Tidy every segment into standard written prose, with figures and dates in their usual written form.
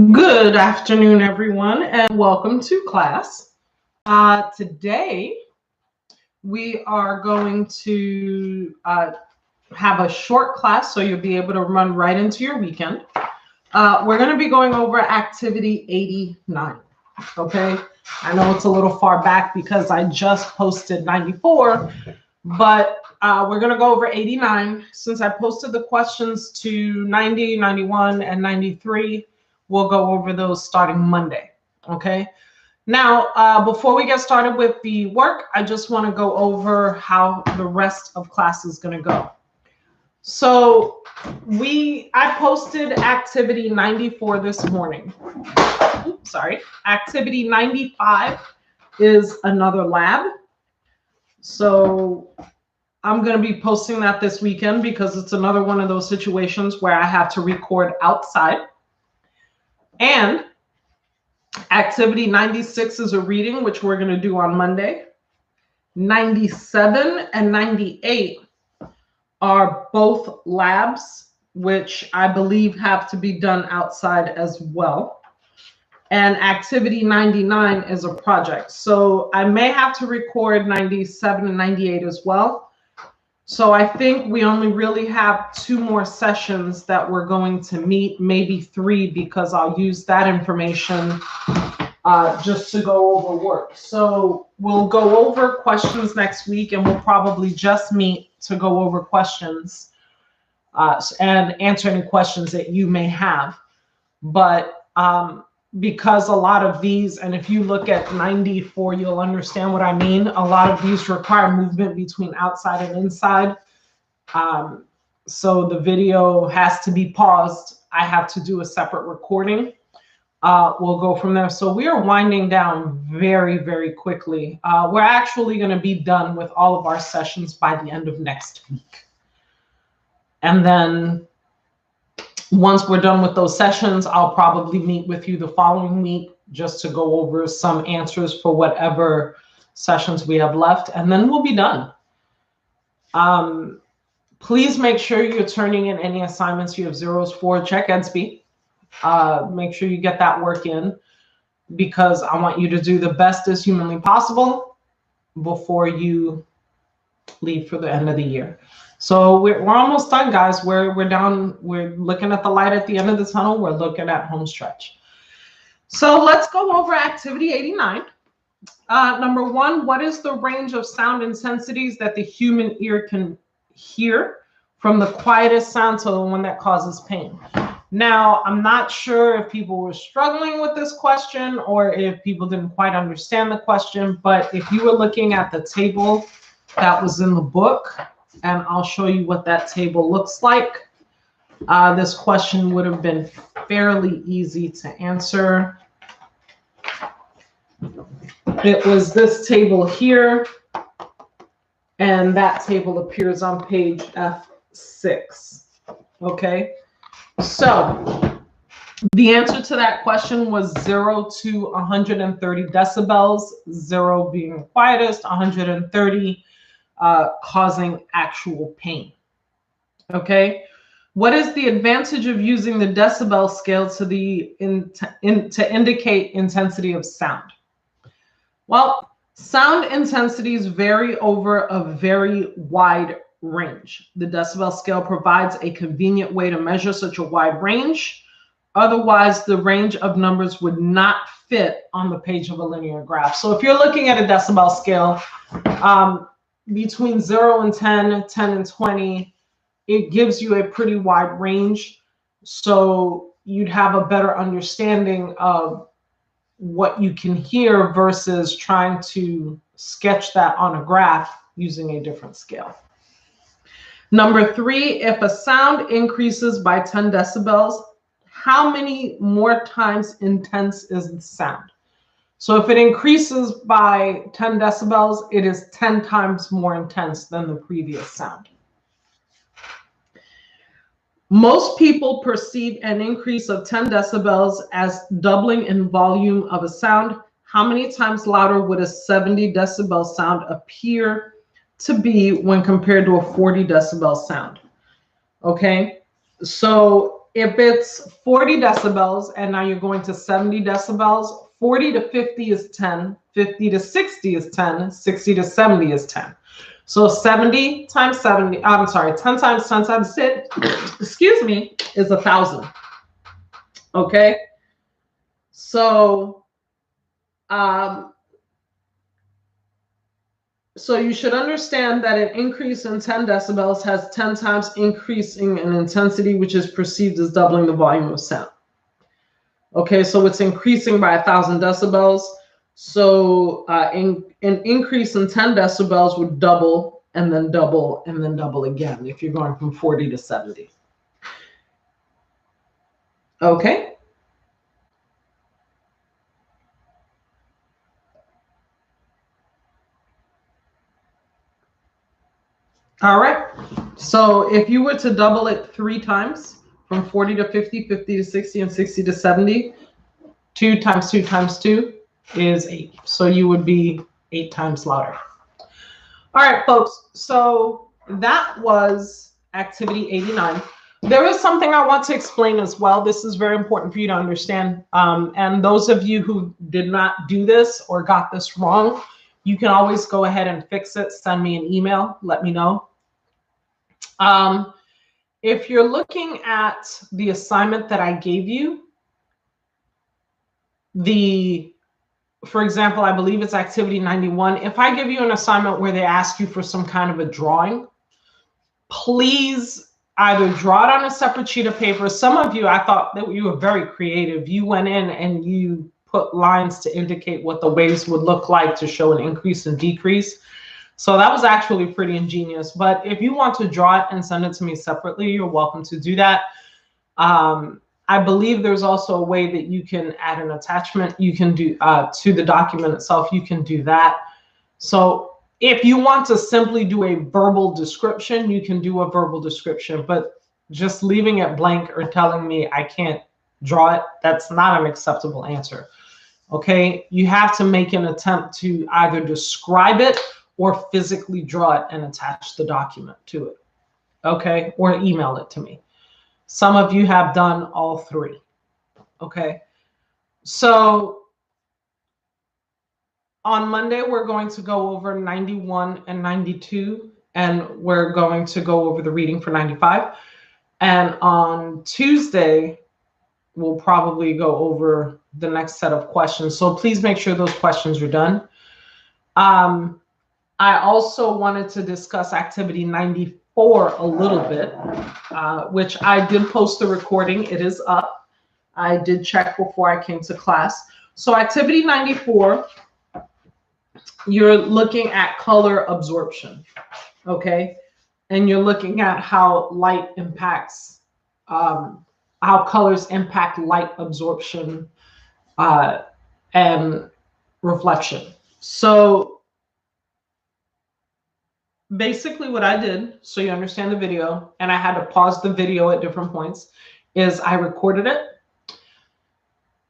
Good afternoon, everyone, and welcome to class. Today, we are going to have a short class, so you'll be able to run right into your weekend. We're going to be going over activity 89, okay? I know it's a little far back because I just posted 94, but we're going to go over 89. Since I posted the questions to 90, 91, and 93, we'll go over those starting Monday, okay? Now, before we get started with the work, I just want to go over how the rest of class is going to go. So I posted activity 94 this morning. Oops, sorry. Activity 95 is another lab. So I'm going to be posting that this weekend because it's another one of those situations where I have to record outside. And activity 96 is a reading, which we're going to do on Monday. 97 and 98 are both labs, which I believe have to be done outside as well. And activity 99 is a project. So I may have to record 97 and 98 as well. So I think we only really have 2 more sessions that we're going to meet, maybe 3, because I'll use that information just to go over work. So we'll go over questions next week, and we'll probably just meet to go over questions and answer any questions that you may have. But because a lot of these, and if you look at 94, you'll understand what I mean. A lot of these require movement between outside and inside. So the video has to be paused. I have to do a separate recording. We'll go from there. So we are winding down very, very quickly. We're actually going to be done with all of our sessions by the end of next week. And then once we're done with those sessions, I'll probably meet with you the following week just to go over some answers for whatever sessions we have left, and then we'll be done. Please make sure you're turning in any assignments you have zeros for. Check EDSB. Make sure you get that work in, because I want you to do the best as humanly possible before you leave for the end of the year. So we're almost done, guys. We're down. We're looking at the light at the end of the tunnel. We're looking at home stretch. So let's go over activity 89. Number 1, what is the range of sound intensities that the human ear can hear, from the quietest sound to the one that causes pain? Now, I'm not sure if people were struggling with this question or if people didn't quite understand the question, but if you were looking at the table that was in the book, and I'll show you what that table looks like, this question would have been fairly easy to answer. It was this table here, and that table appears on page F6. Okay, so the answer to that question was 0 to 130 decibels, 0 being the quietest, 130 causing actual pain. Okay, what is the advantage of using the decibel scale to indicate intensity of sound? Well, sound intensities vary over a very wide range. The decibel scale provides a convenient way to measure such a wide range. Otherwise, the range of numbers would not fit on the page of a linear graph. So if you're looking at a decibel scale, between 0 and 10, 10 and 20, it gives you a pretty wide range. So you'd have a better understanding of what you can hear versus trying to sketch that on a graph using a different scale. Number 3, if a sound increases by 10 decibels, how many more times intense is the sound? So if it increases by 10 decibels, it is 10 times more intense than the previous sound. Most people perceive an increase of 10 decibels as doubling in volume of a sound. How many times louder would a 70 decibel sound appear to be when compared to a 40 decibel sound? Okay, so if it's 40 decibels and now you're going to 70 decibels, 40 to 50 is 10, 50 to 60 is 10, 60 to 70 is 10. So 70 times 70, I'm sorry, 10 times 10 times 6, excuse me, is 1,000. Okay? So, so you should understand that an increase in 10 decibels has 10 times increasing in intensity, which is perceived as doubling the volume of sound. Okay, so it's increasing by 1,000 decibels. So an increase in 10 decibels would double and then double and then double again if you're going from 40 to 70. Okay. All right. So if you were to double it 3 times, from 40 to 50, 50 to 60, and 60 to 70, 2 times 2 times 2 is 8. So you would be 8 times louder. All right, folks. So that was activity 89. There is something I want to explain as well. This is very important for you to understand. And those of you who did not do this or got this wrong, you can always go ahead and fix it. Send me an email. Let me know. If you're looking at the assignment that I gave you, for example, I believe it's activity 91. If I give you an assignment where they ask you for some kind of a drawing, please either draw it on a separate sheet of paper. Some of you, I thought that you were very creative. You went in and you put lines to indicate what the waves would look like to show an increase and decrease. So that was actually pretty ingenious. But if you want to draw it and send it to me separately, you're welcome to do that. I believe there's also a way that you can add an attachment. You can do to the document itself. You can do that. So if you want to simply do a verbal description, you can do a verbal description. But just leaving it blank or telling me I can't draw it, that's not an acceptable answer. Okay, you have to make an attempt to either describe it or physically draw it and attach the document to it, okay? Or email it to me. Some of you have done all 3, okay? So on Monday, we're going to go over 91 and 92, and we're going to go over the reading for 95. And on Tuesday, we'll probably go over the next set of questions. So please make sure those questions are done. I also wanted to discuss activity 94 a little bit, which I did post the recording. It is up. I did check before I came to class. So activity 94, you're looking at color absorption, okay? And you're looking at how light impacts, how colors impact light absorption and reflection. So basically what I did, so you understand the video, and I had to pause the video at different points, is I recorded it,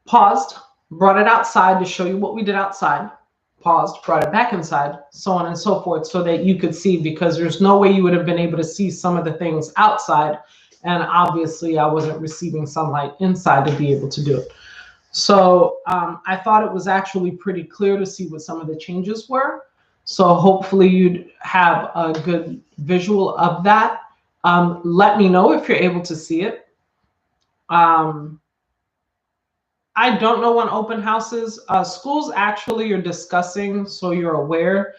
paused, brought it outside to show you what we did outside, paused, brought it back inside, so on and so forth, so that you could see, because there's no way you would have been able to see some of the things outside, and obviously I wasn't receiving sunlight inside to be able to do it. So I thought it was actually pretty clear to see what some of the changes were. So hopefully you'd have a good visual of that. Let me know if you're able to see it. I don't know when open houses, schools actually are discussing, so you're aware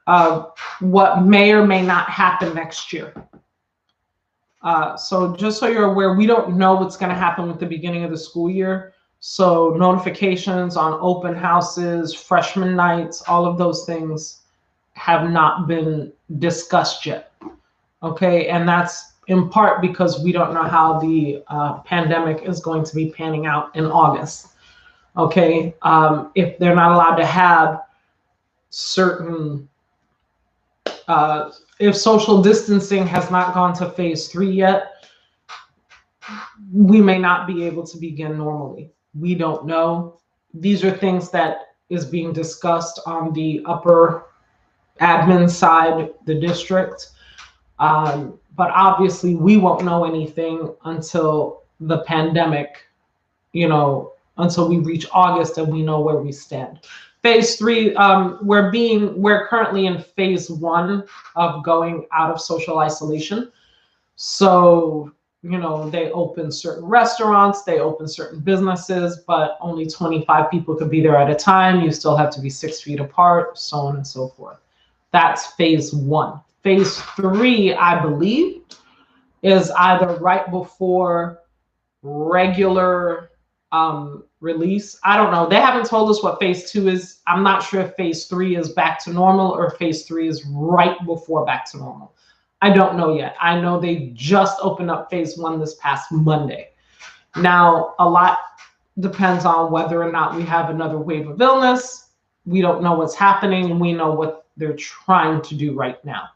of what may or may not happen next year. So just so you're aware, we don't know what's going to happen with the beginning of the school year. So notifications on open houses, freshman nights, all of those things have not been discussed yet. Okay, and that's in part because we don't know how the pandemic is going to be panning out in August. Okay, if they're not allowed to have certain, if social distancing has not gone to phase 3 yet, we may not be able to begin normally. We don't know. These are things that is being discussed on the upper admin side, the district. But obviously we won't know anything until the pandemic, until we reach August and we know where we stand. Phase 3, we're currently in phase 1 of going out of social isolation. So, they open certain restaurants, they open certain businesses, but only 25 people could be there at a time. You still have to be 6 feet apart, so on and so forth. That's phase 1. Phase 3, I believe, is either right before regular release. I don't know. They haven't told us what phase 2 is. I'm not sure if phase 3 is back to normal or phase 3 is right before back to normal. I don't know yet. I know they just opened up phase 1 this past Monday. Now, a lot depends on whether or not we have another wave of illness. We don't know what's happening. We know what they're trying to do right now.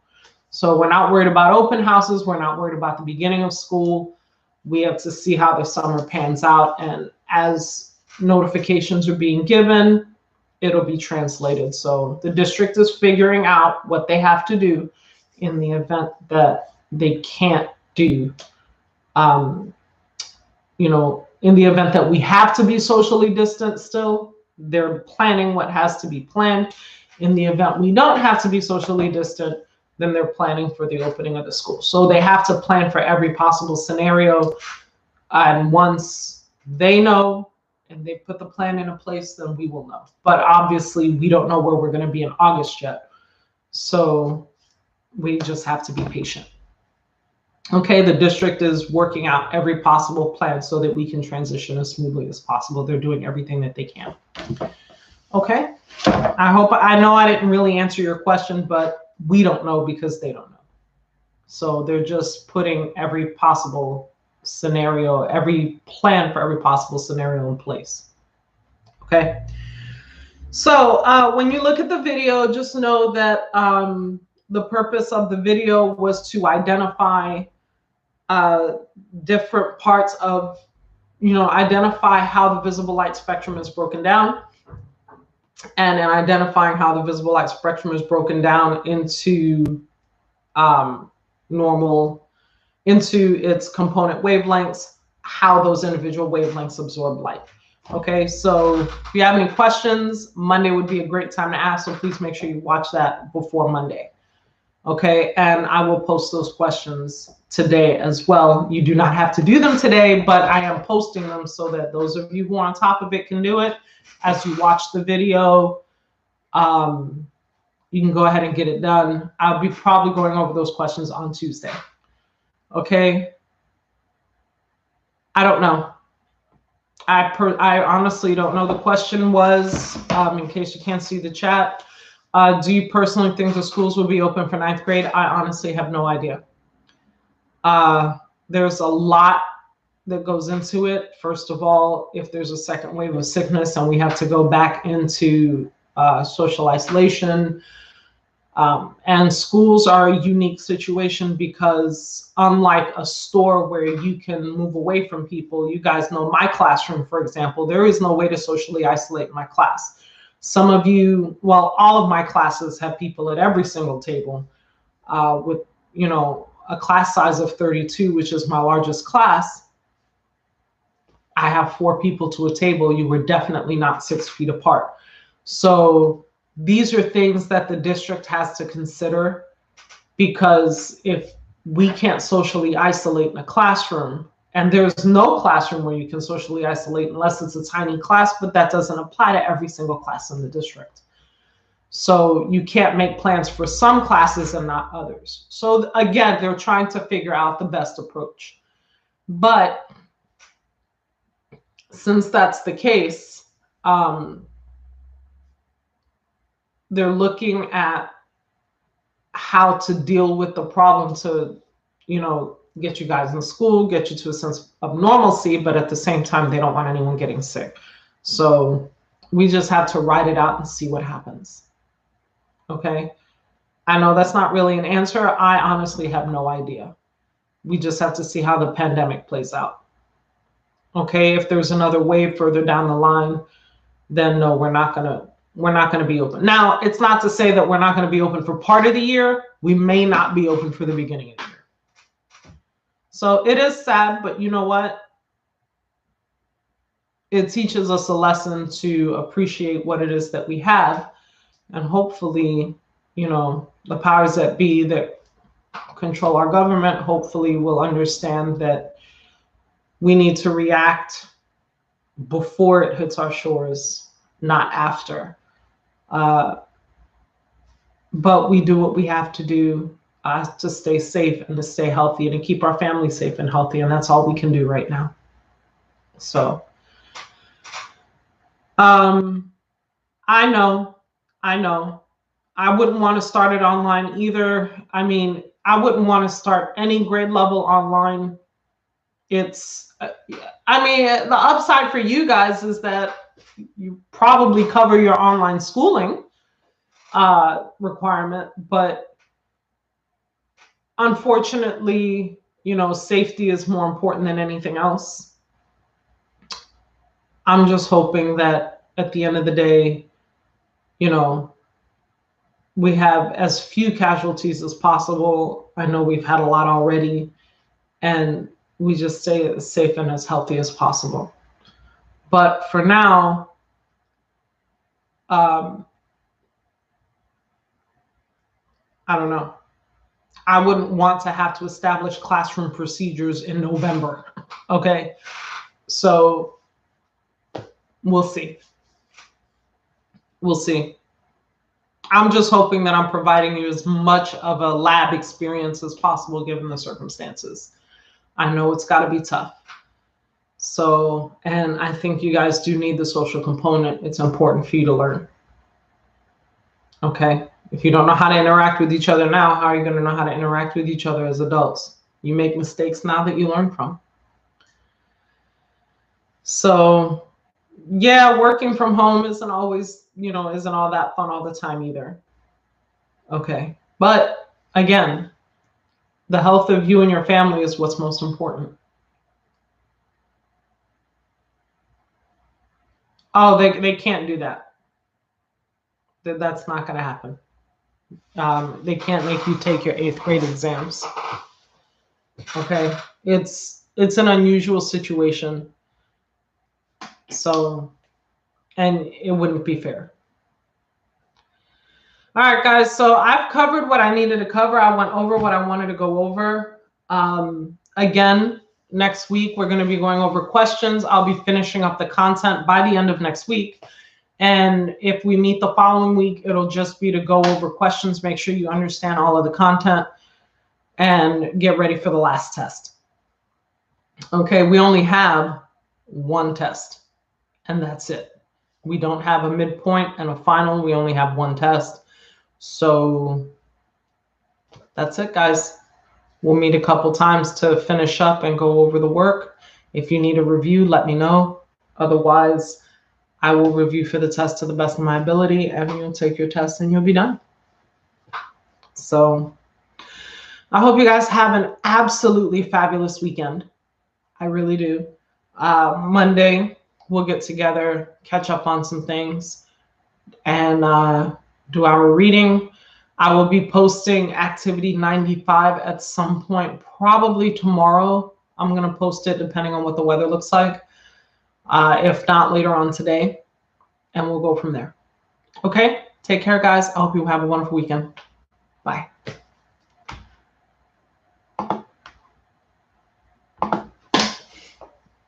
So we're not worried about open houses. We're not worried about the beginning of school. We have to see how the summer pans out. And as notifications are being given, it'll be translated. So the district is figuring out what they have to do in the event that they can't do, in the event that we have to be socially distant still, they're planning what has to be planned. In the event we don't have to be socially distant, then they're planning for the opening of the school. So they have to plan for every possible scenario. And once they know and they put the plan into place, then we will know. But obviously, we don't know where we're going to be in August yet. So we just have to be patient. Okay, the district is working out every possible plan so that we can transition as smoothly as possible. They're doing everything that they can. Okay, I know I didn't really answer your question, but we don't know because they don't know. So they're just putting every possible scenario, every plan for every possible scenario in place. Okay, so when you look at the video, just know that the purpose of the video was to identify different parts of, identify how the visible light spectrum is broken down. And in identifying how the visible light spectrum is broken down into into its component wavelengths, how those individual wavelengths absorb light. Okay, so if you have any questions, Monday would be a great time to ask, so please make sure you watch that before Monday. Okay, and I will post those questions today as well. You do not have to do them today, but I am posting them so that those of you who are on top of it can do it. As you watch the video, you can go ahead and get it done. I'll be probably going over those questions on Tuesday. Okay, I don't know. I honestly don't know. The question was, in case you can't see the chat, do you personally think the schools will be open for 9th grade? I honestly have no idea. There's a lot that goes into it. First of all, if there's a second wave of sickness and we have to go back into social isolation, and schools are a unique situation because unlike a store where you can move away from people, you guys know my classroom, for example, there is no way to socially isolate my class. Some of you, well, all of my classes have people at every single table with, a class size of 32, which is my largest class. I have 4 people to a table. You were definitely not 6 feet apart. So these are things that the district has to consider, because if we can't socially isolate in a classroom, and there's no classroom where you can socially isolate unless it's a tiny class, but that doesn't apply to every single class in the district. So you can't make plans for some classes and not others. So again, they're trying to figure out the best approach. But since that's the case, they're looking at how to deal with the problem to, get you guys in school, get you to a sense of normalcy, but at the same time, they don't want anyone getting sick. So we just have to ride it out and see what happens. Okay. I know that's not really an answer. I honestly have no idea. We just have to see how the pandemic plays out. Okay. If there's another wave further down the line, then no, we're not going to be open. Now, it's not to say that we're not going to be open for part of the year. We may not be open for the beginning of the year. So it is sad, but you know what? it teaches us a lesson to appreciate what it is that we have. And hopefully, the powers that be that control our government, hopefully will understand that we need to react before it hits our shores, not after. But we do what we have to do to stay safe and to stay healthy and to keep our family safe and healthy. And that's all we can do right now. So, I know. I wouldn't want to start it online either. I mean, I wouldn't want to start any grade level online. It's, I mean, the upside for you guys is that you probably cover your online schooling requirement, but unfortunately, safety is more important than anything else. I'm just hoping that at the end of the day, we have as few casualties as possible. I know we've had a lot already, and we just stay as safe and as healthy as possible. But for now, I don't know. I wouldn't want to have to establish classroom procedures in November. Okay. So we'll see. We'll see. I'm just hoping that I'm providing you as much of a lab experience as possible given the circumstances. I know it's got to be tough. So, and I think you guys do need the social component. It's important for you to learn. Okay. If you don't know how to interact with each other now, how are you going to know how to interact with each other as adults? You make mistakes now that you learn from. So, yeah, working from home isn't always, isn't all that fun all the time either. Okay. But again, the health of you and your family is what's most important. Oh, they can't do that. That's not going to happen. They can't make you take your 8th grade exams. Okay. It's an unusual situation. So, and it wouldn't be fair. All right, guys. So I've covered what I needed to cover. I went over what I wanted to go over. Again, next week, we're going to be going over questions. I'll be finishing up the content by the end of next week. And if we meet the following week, it'll just be to go over questions, make sure you understand all of the content, and get ready for the last test. Okay, we only have one test, and that's it. We don't have a midpoint and a final. We only have one test. So that's it, guys. We'll meet a couple times to finish up and go over the work. If you need a review, let me know. Otherwise, I will review for the test to the best of my ability, and you'll take your test and you'll be done. So I hope you guys have an absolutely fabulous weekend. I really do. Monday, we'll get together, catch up on some things, and do our reading. I will be posting activity 95 at some point, probably tomorrow. I'm going to post it depending on what the weather looks like. If not, later on today, and we'll go from there. Okay, take care, guys. I hope you have a wonderful weekend. Bye.